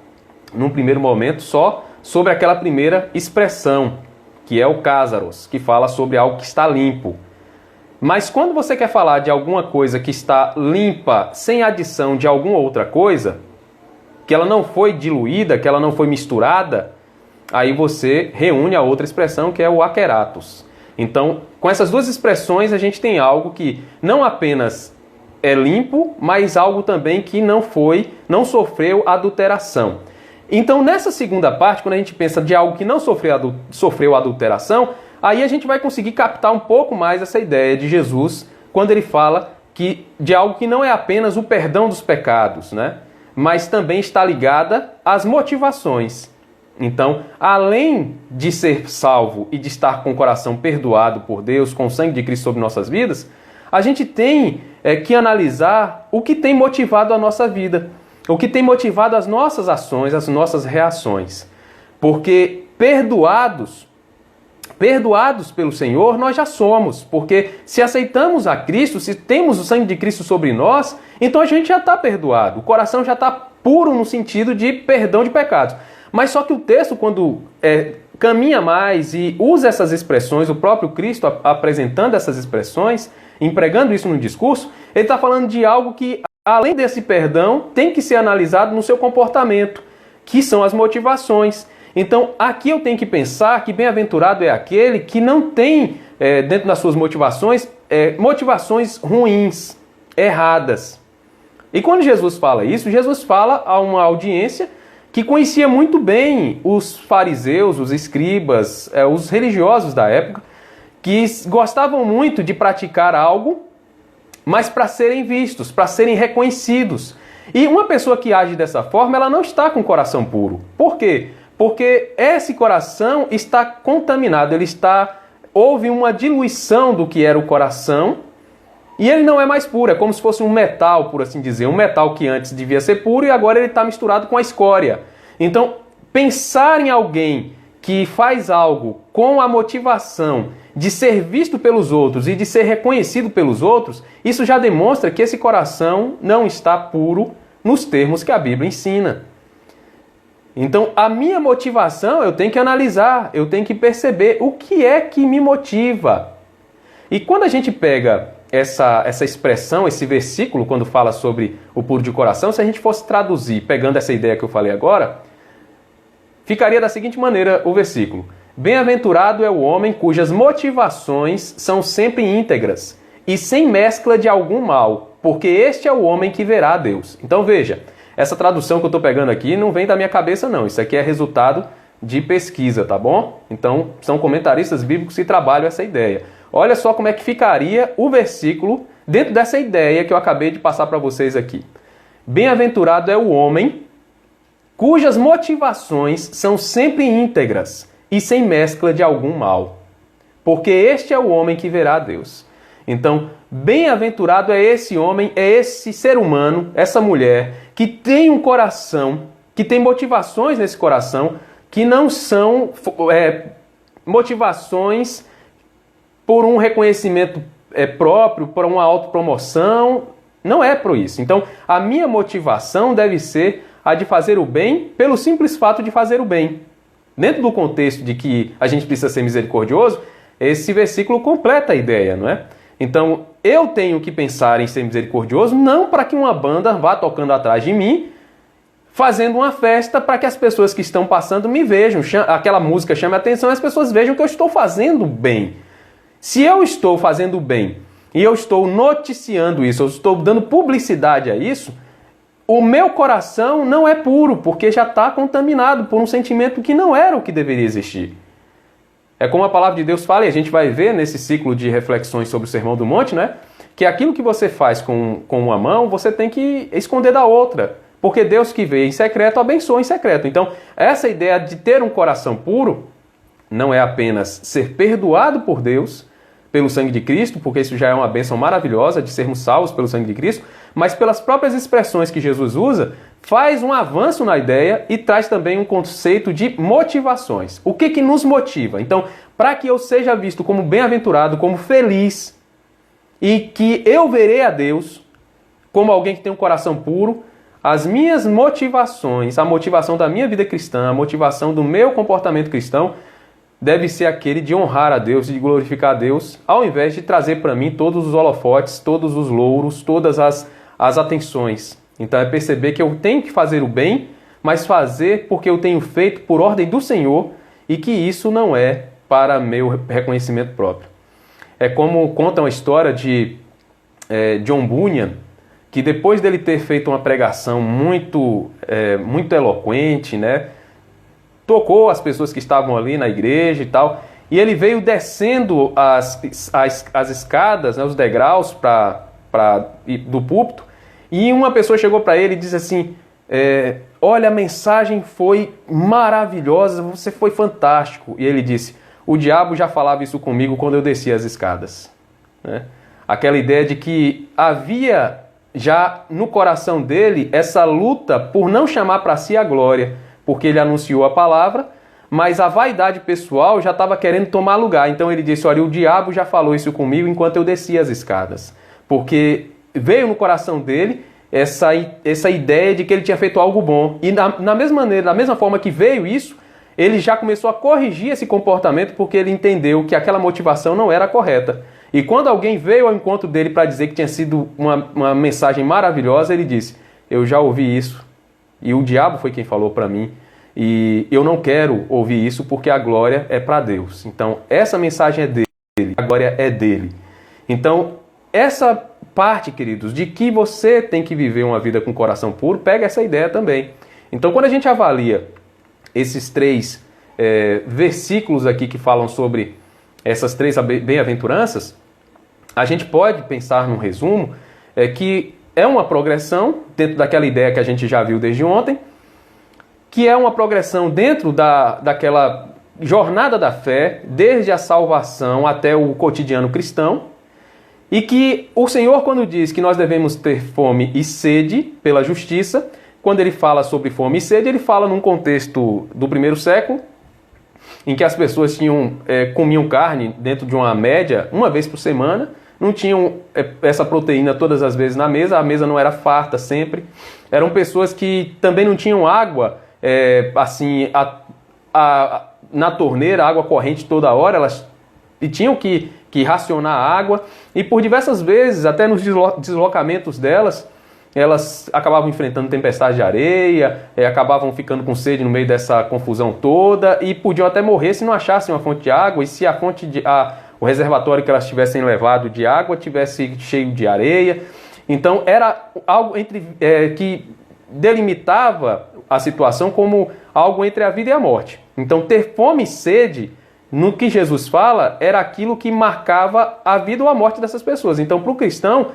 num primeiro momento, só sobre aquela primeira expressão, que é o cásaros, que fala sobre algo que está limpo. Mas quando você quer falar de alguma coisa que está limpa, sem adição de alguma outra coisa, que ela não foi diluída, que ela não foi misturada, aí você reúne a outra expressão, que é o akeratos. Então, com essas duas expressões, a gente tem algo que não apenas é limpo, mas algo também que não sofreu adulteração. Então, nessa segunda parte, quando a gente pensa de algo que não sofreu adulteração, aí a gente vai conseguir captar um pouco mais essa ideia de Jesus, quando ele fala de algo que não é apenas o perdão dos pecados, né? Mas também está ligada às motivações. Então, além de ser salvo e de estar com o coração perdoado por Deus, com o sangue de Cristo sobre nossas vidas, a gente tem que analisar o que tem motivado a nossa vida, o que tem motivado as nossas ações, as nossas reações. Porque perdoados pelo Senhor, nós já somos. Porque se aceitamos a Cristo, se temos o sangue de Cristo sobre nós, então a gente já está perdoado. O coração já está puro no sentido de perdão de pecados. Mas só que o texto, quando caminha mais e usa essas expressões, o próprio Cristo apresentando essas expressões, empregando isso no discurso, ele está falando de algo que, além desse perdão, tem que ser analisado no seu comportamento, que são as motivações. Então, aqui eu tenho que pensar que bem-aventurado é aquele que não tem, dentro das suas motivações, motivações ruins, erradas. E quando Jesus fala isso, Jesus fala a uma audiência que conhecia muito bem os fariseus, os escribas, os religiosos da época, que gostavam muito de praticar algo, mas para serem vistos, para serem reconhecidos. E uma pessoa que age dessa forma, ela não está com o coração puro. Por quê? Porque esse coração está contaminado, houve uma diluição do que era o coração, e ele não é mais puro, é como se fosse um metal, por assim dizer, um metal que antes devia ser puro e agora ele está misturado com a escória. Então, pensar em alguém que faz algo com a motivação de ser visto pelos outros e de ser reconhecido pelos outros, isso já demonstra que esse coração não está puro nos termos que a Bíblia ensina. Então, a minha motivação eu tenho que analisar, eu tenho que perceber o que é que me motiva. E quando a gente pega essa expressão, esse versículo, quando fala sobre o puro de coração, se a gente fosse traduzir, pegando essa ideia que eu falei agora, ficaria da seguinte maneira o versículo: bem-aventurado é o homem cujas motivações são sempre íntegras e sem mescla de algum mal, porque este é o homem que verá a Deus. Então veja, essa tradução que eu estou pegando aqui não vem da minha cabeça não, isso aqui é resultado de pesquisa, tá bom? Então são comentaristas bíblicos que trabalham essa ideia. Olha só como é que ficaria o versículo dentro dessa ideia que eu acabei de passar para vocês aqui. Bem-aventurado é o homem cujas motivações são sempre íntegras e sem mescla de algum mal, porque este é o homem que verá a Deus. Então, bem-aventurado é esse homem, é esse ser humano, essa mulher, que tem um coração, que tem motivações nesse coração, que não são motivações por um reconhecimento próprio, por uma autopromoção, não é por isso. Então, a minha motivação deve ser a de fazer o bem pelo simples fato de fazer o bem. Dentro do contexto de que a gente precisa ser misericordioso, esse versículo completa a ideia, não é? Então, eu tenho que pensar em ser misericordioso não para que uma banda vá tocando atrás de mim, fazendo uma festa para que as pessoas que estão passando me vejam, aquela música chame a atenção e as pessoas vejam que eu estou fazendo bem. Se eu estou fazendo bem e eu estou noticiando isso, eu estou dando publicidade a isso, o meu coração não é puro, porque já está contaminado por um sentimento que não era o que deveria existir. É como a palavra de Deus fala, e a gente vai ver nesse ciclo de reflexões sobre o Sermão do Monte, né? Que aquilo que você faz com uma mão, você tem que esconder da outra. Porque Deus que vê em secreto, abençoa em secreto. Então, essa ideia de ter um coração puro não é apenas ser perdoado por Deus, pelo sangue de Cristo, porque isso já é uma bênção maravilhosa de sermos salvos pelo sangue de Cristo, mas pelas próprias expressões que Jesus usa, faz um avanço na ideia e traz também um conceito de motivações. O que nos motiva? Então, para que eu seja visto como bem-aventurado, como feliz, e que eu verei a Deus como alguém que tem um coração puro, as minhas motivações, a motivação da minha vida cristã, a motivação do meu comportamento cristão, deve ser aquele de honrar a Deus e de glorificar a Deus, ao invés de trazer para mim todos os holofotes, todos os louros, todas as atenções. Então é perceber que eu tenho que fazer o bem, mas fazer porque eu tenho feito por ordem do Senhor e que isso não é para meu reconhecimento próprio. É como conta uma história de John Bunyan, que depois dele ter feito uma pregação muito eloquente, né, tocou as pessoas que estavam ali na igreja e tal, e ele veio descendo as escadas, né, os degraus do púlpito, e uma pessoa chegou para ele e disse assim, olha, a mensagem foi maravilhosa, você foi fantástico. E ele disse, o diabo já falava isso comigo quando eu descia as escadas. Né? Aquela ideia de que havia já no coração dele essa luta por não chamar para si a glória, porque ele anunciou a palavra, mas a vaidade pessoal já estava querendo tomar lugar. Então ele disse, olha, o diabo já falou isso comigo enquanto eu descia as escadas. Porque veio no coração dele essa ideia de que ele tinha feito algo bom. E da mesma maneira, da mesma forma que veio isso, ele já começou a corrigir esse comportamento porque ele entendeu que aquela motivação não era correta. E quando alguém veio ao encontro dele para dizer que tinha sido uma mensagem maravilhosa, ele disse: eu já ouvi isso e o diabo foi quem falou para mim e eu não quero ouvir isso porque a glória é para Deus. Então essa mensagem é dele, a glória é dele. Então essa parte, queridos, de que você tem que viver uma vida com coração puro, pega essa ideia também. Então quando a gente avalia esses três versículos aqui que falam sobre essas três bem-aventuranças, a gente pode pensar num resumo que é uma progressão dentro daquela ideia que a gente já viu desde ontem, que é uma progressão dentro daquela jornada da fé, desde a salvação até o cotidiano cristão, e que o Senhor, quando diz que nós devemos ter fome e sede pela justiça, quando ele fala sobre fome e sede, ele fala num contexto do primeiro século, em que as pessoas comiam carne dentro de uma média, uma vez por semana, não tinham essa proteína todas as vezes na mesa, a mesa não era farta sempre. Eram pessoas que também não tinham água, na torneira, água corrente toda hora, elas tinham que racionar a água, e por diversas vezes, até nos deslocamentos delas, elas acabavam enfrentando tempestade de areia, acabavam ficando com sede no meio dessa confusão toda, e podiam até morrer se não achassem uma fonte de água, e se o reservatório que elas tivessem levado de água tivesse cheio de areia. Então era algo que delimitava a situação como algo entre a vida e a morte. Então ter fome e sede, no que Jesus fala, era aquilo que marcava a vida ou a morte dessas pessoas. Então para o cristão,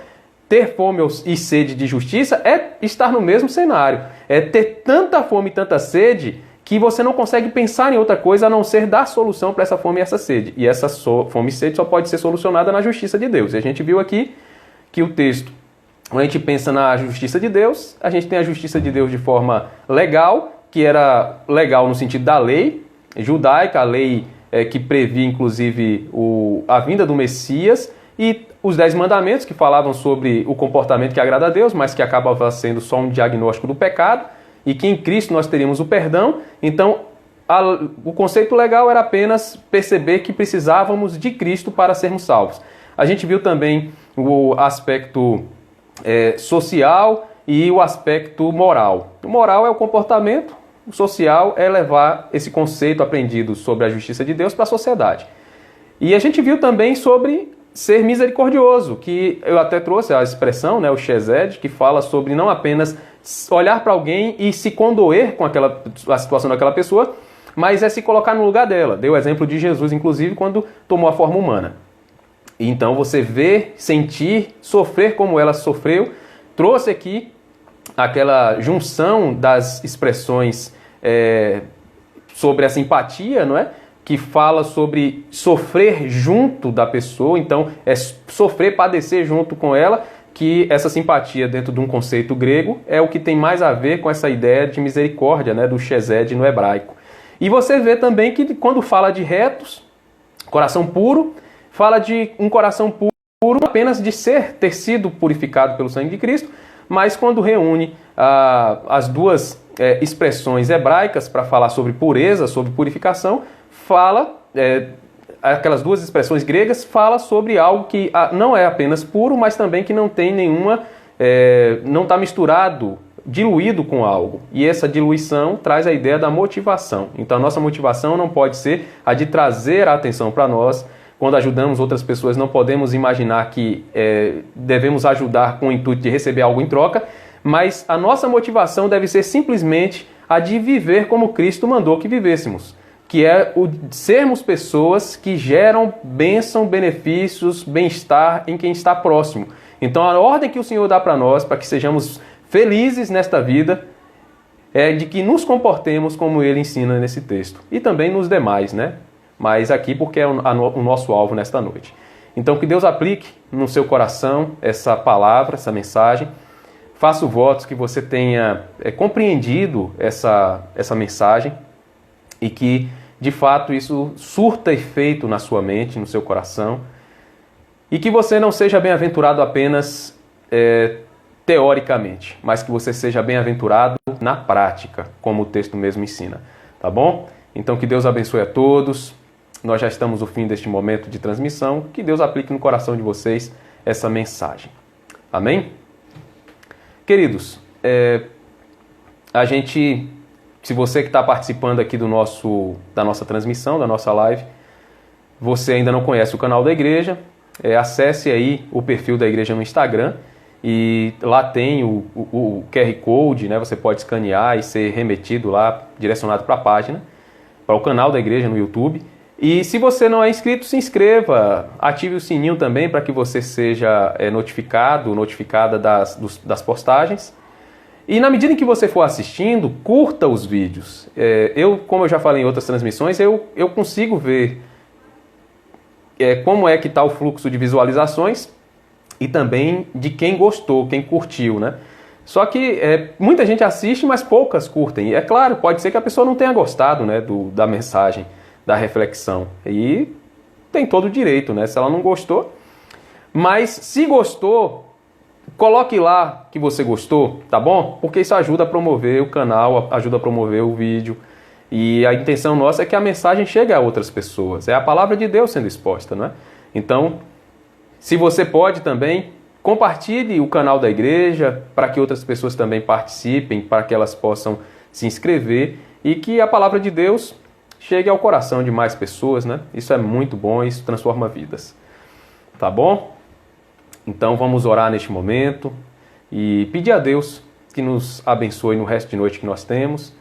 ter fome e sede de justiça é estar no mesmo cenário. É ter tanta fome e tanta sede que você não consegue pensar em outra coisa a não ser dar solução para essa fome e essa sede. E essa fome e sede só pode ser solucionada na justiça de Deus. E a gente viu aqui que o texto, quando a gente pensa na justiça de Deus, a gente tem a justiça de Deus de forma legal, que era legal no sentido da lei judaica, a lei que previa inclusive a vinda do Messias, e os 10 mandamentos que falavam sobre o comportamento que agrada a Deus, mas que acabava sendo só um diagnóstico do pecado, e que em Cristo nós teríamos o perdão. Então, o conceito legal era apenas perceber que precisávamos de Cristo para sermos salvos. A gente viu também o aspecto social e o aspecto moral. O moral é o comportamento, o social é levar esse conceito aprendido sobre a justiça de Deus para a sociedade. E a gente viu também sobre ser misericordioso, que eu até trouxe a expressão, o Chesed, que fala sobre não apenas olhar para alguém e se condoer com a situação daquela pessoa, mas é se colocar no lugar dela. Deu o exemplo de Jesus, inclusive, quando tomou a forma humana. Então você ver, sentir, sofrer como ela sofreu. Trouxe aqui aquela junção das expressões sobre a simpatia, não é? Que fala sobre sofrer junto da pessoa, então é sofrer, padecer junto com ela, que essa simpatia dentro de um conceito grego é o que tem mais a ver com essa ideia de misericórdia, do Chesed no hebraico. E você vê também que quando fala de retos, coração puro, fala de um coração puro apenas de ter sido purificado pelo sangue de Cristo, mas quando reúne as duas expressões hebraicas para falar sobre pureza, sobre purificação, aquelas duas expressões gregas fala sobre algo que não é apenas puro, mas também que não tem não está misturado, diluído com algo. E essa diluição traz a ideia da motivação. Então a nossa motivação não pode ser a de trazer a atenção para nós. Quando ajudamos outras pessoas, não podemos imaginar que devemos ajudar com o intuito de receber algo em troca, mas a nossa motivação deve ser simplesmente a de viver como Cristo mandou que vivêssemos, que é o sermos pessoas que geram bênção, benefícios, bem-estar em quem está próximo. Então a ordem que o Senhor dá para nós, para que sejamos felizes nesta vida, é de que nos comportemos como Ele ensina nesse texto. E também nos demais, Mas aqui porque é o nosso alvo nesta noite. Então que Deus aplique no seu coração essa palavra, essa mensagem. Faço votos que você tenha compreendido essa mensagem, e que, de fato, isso surta efeito na sua mente, no seu coração, e que você não seja bem-aventurado apenas teoricamente, mas que você seja bem-aventurado na prática, como o texto mesmo ensina, tá bom? Então que Deus abençoe a todos. Nós já estamos no fim deste momento de transmissão. Que Deus aplique no coração de vocês essa mensagem. Amém? Queridos, se você que está participando aqui da nossa transmissão, da nossa live, você ainda não conhece o canal da igreja, acesse aí o perfil da igreja no Instagram e lá tem o QR Code, né? Você pode escanear e ser remetido lá, direcionado para a página, para o canal da igreja no YouTube. E se você não é inscrito, se inscreva, ative o sininho também para que você seja notificada das postagens. E na medida em que você for assistindo, curta os vídeos. Como eu já falei em outras transmissões, eu consigo ver como é que está o fluxo de visualizações e também de quem gostou, quem curtiu, né? Só que muita gente assiste, mas poucas curtem. E é claro, pode ser que a pessoa não tenha gostado, né, da mensagem, da reflexão. E tem todo o direito, né? Se ela não gostou. Mas se gostou, coloque lá que você gostou, tá bom? Porque isso ajuda a promover o canal, ajuda a promover o vídeo. E a intenção nossa é que a mensagem chegue a outras pessoas. É a palavra de Deus sendo exposta, não é? Então, se você pode também, compartilhe o canal da igreja para que outras pessoas também participem, para que elas possam se inscrever e que a palavra de Deus chegue ao coração de mais pessoas, né? Isso é muito bom, isso transforma vidas. Tá bom? Então vamos orar neste momento e pedir a Deus que nos abençoe no resto de noite que nós temos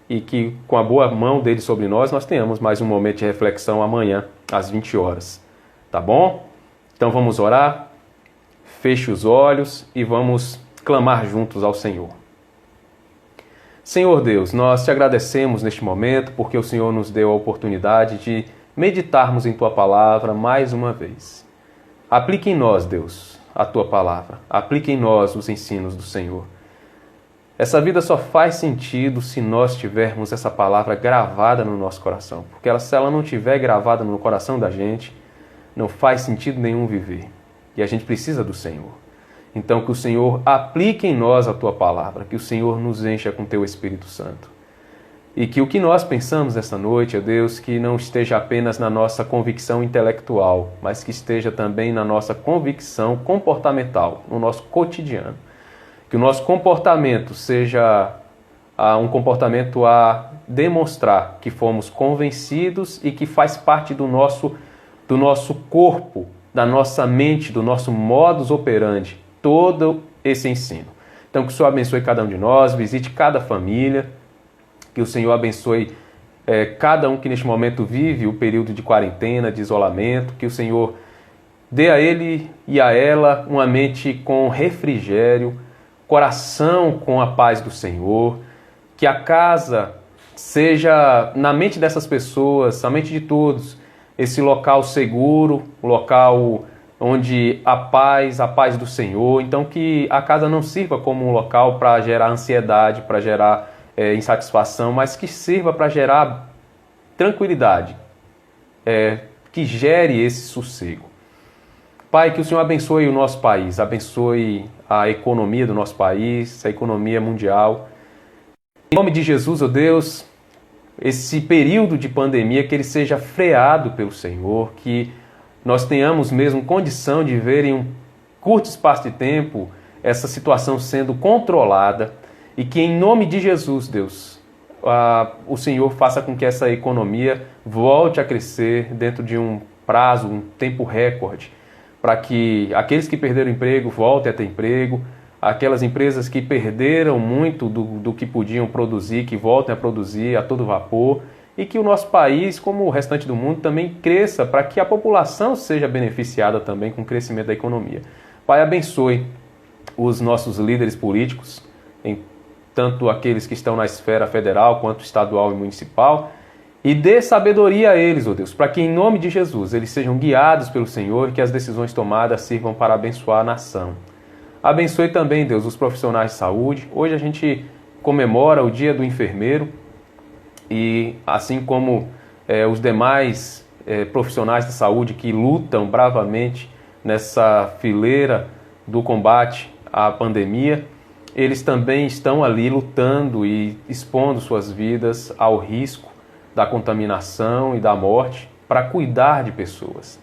e que com a boa mão dele sobre nós tenhamos mais um momento de reflexão amanhã às 20 horas. Tá bom? Então vamos orar, feche os olhos e vamos clamar juntos ao Senhor. Senhor Deus, nós te agradecemos neste momento porque o Senhor nos deu a oportunidade de meditarmos em Tua Palavra mais uma vez. Aplique em nós, Deus, a Tua Palavra. Aplique em nós os ensinos do Senhor. Essa vida só faz sentido se nós tivermos essa palavra gravada no nosso coração. Porque se ela não estiver gravada no coração da gente, não faz sentido nenhum viver. E a gente precisa do Senhor. Então que o Senhor aplique em nós a Tua Palavra, que o Senhor nos encha com Teu Espírito Santo. E que o que nós pensamos esta noite, ó Deus, que não esteja apenas na nossa convicção intelectual, mas que esteja também na nossa convicção comportamental, no nosso cotidiano. Que o nosso comportamento seja um comportamento a demonstrar que fomos convencidos e que faz parte do nosso corpo, da nossa mente, do nosso modus operandi, todo esse ensino. Então que o Senhor abençoe cada um de nós, visite cada família, que o Senhor abençoe cada um que neste momento vive o período de quarentena, de isolamento, que o Senhor dê a ele e a ela uma mente com refrigério, coração com a paz do Senhor, que a casa seja, na mente dessas pessoas, na mente de todos, esse local seguro, o local onde a paz do Senhor. Então que a casa não sirva como um local para gerar ansiedade, para gerar insatisfação, mas que sirva para gerar tranquilidade, que gere esse sossego. Pai, que o Senhor abençoe o nosso país, abençoe a economia do nosso país, a economia mundial. Em nome de Jesus, ó Deus, esse período de pandemia, que ele seja freado pelo Senhor, que nós tenhamos mesmo condição de ver em um curto espaço de tempo essa situação sendo controlada e que em nome de Jesus, Deus, o Senhor faça com que essa economia volte a crescer dentro de um prazo, um tempo recorde, para que aqueles que perderam emprego voltem a ter emprego, aquelas empresas que perderam muito do que podiam produzir, que voltem a produzir a todo vapor, e que o nosso país, como o restante do mundo, também cresça para que a população seja beneficiada também com o crescimento da economia. Pai, abençoe os nossos líderes políticos, tanto aqueles que estão na esfera federal quanto estadual e municipal, e dê sabedoria a eles, ó Deus, para que em nome de Jesus eles sejam guiados pelo Senhor e que as decisões tomadas sirvam para abençoar a nação. Abençoe também, Deus, os profissionais de saúde. Hoje a gente comemora o Dia do Enfermeiro e assim como os demais profissionais de saúde que lutam bravamente nessa fileira do combate à pandemia, eles também estão ali lutando e expondo suas vidas ao risco da contaminação e da morte para cuidar de pessoas.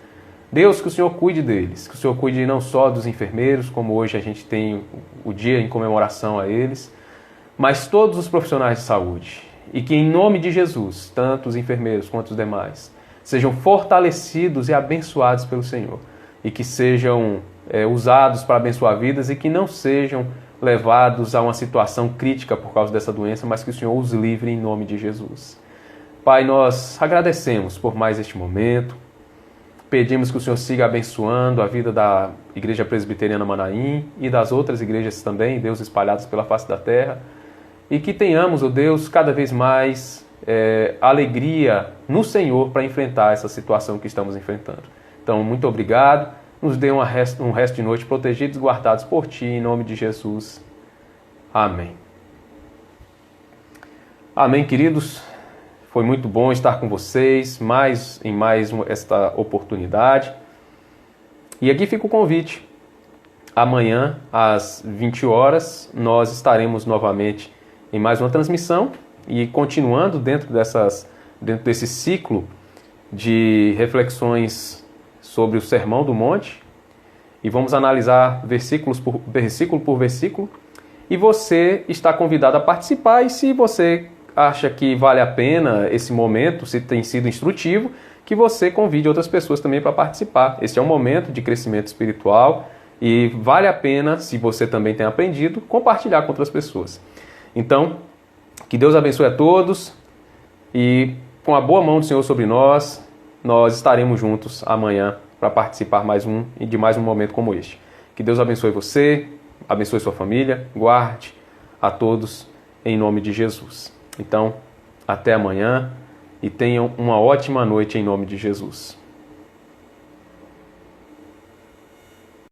Deus, que o Senhor cuide deles, que o Senhor cuide não só dos enfermeiros, como hoje a gente tem o dia em comemoração a eles, mas todos os profissionais de saúde. E que em nome de Jesus, tanto os enfermeiros quanto os demais, sejam fortalecidos e abençoados pelo Senhor. E que sejam usados para abençoar vidas e que não sejam levados a uma situação crítica por causa dessa doença, mas que o Senhor os livre em nome de Jesus. Pai, nós agradecemos por mais este momento. Pedimos que o Senhor siga abençoando a vida da Igreja Presbiteriana Manaim e das outras igrejas também, Deus, espalhadas pela face da terra. E que tenhamos, ó Deus, cada vez mais alegria no Senhor para enfrentar essa situação que estamos enfrentando. Então, muito obrigado. Nos dê um resto de noite protegidos e guardados por Ti, em nome de Jesus. Amém. Amém, queridos. Foi muito bom estar com vocês em mais esta oportunidade. E aqui fica o convite. Amanhã, às 20 horas, nós estaremos novamente em mais uma transmissão e continuando dentro desse ciclo de reflexões sobre o Sermão do Monte, e vamos analisar versículo por versículo, e você está convidado a participar, e se você acha que vale a pena esse momento, se tem sido instrutivo, que você convide outras pessoas também para participar. Este é um momento de crescimento espiritual, e vale a pena, se você também tem aprendido, compartilhar com outras pessoas. Então, que Deus abençoe a todos, e com a boa mão do Senhor sobre nós estaremos juntos amanhã para participar de mais um momento como este. Que Deus abençoe você, abençoe sua família, guarde a todos em nome de Jesus. Então, até amanhã e tenham uma ótima noite em nome de Jesus.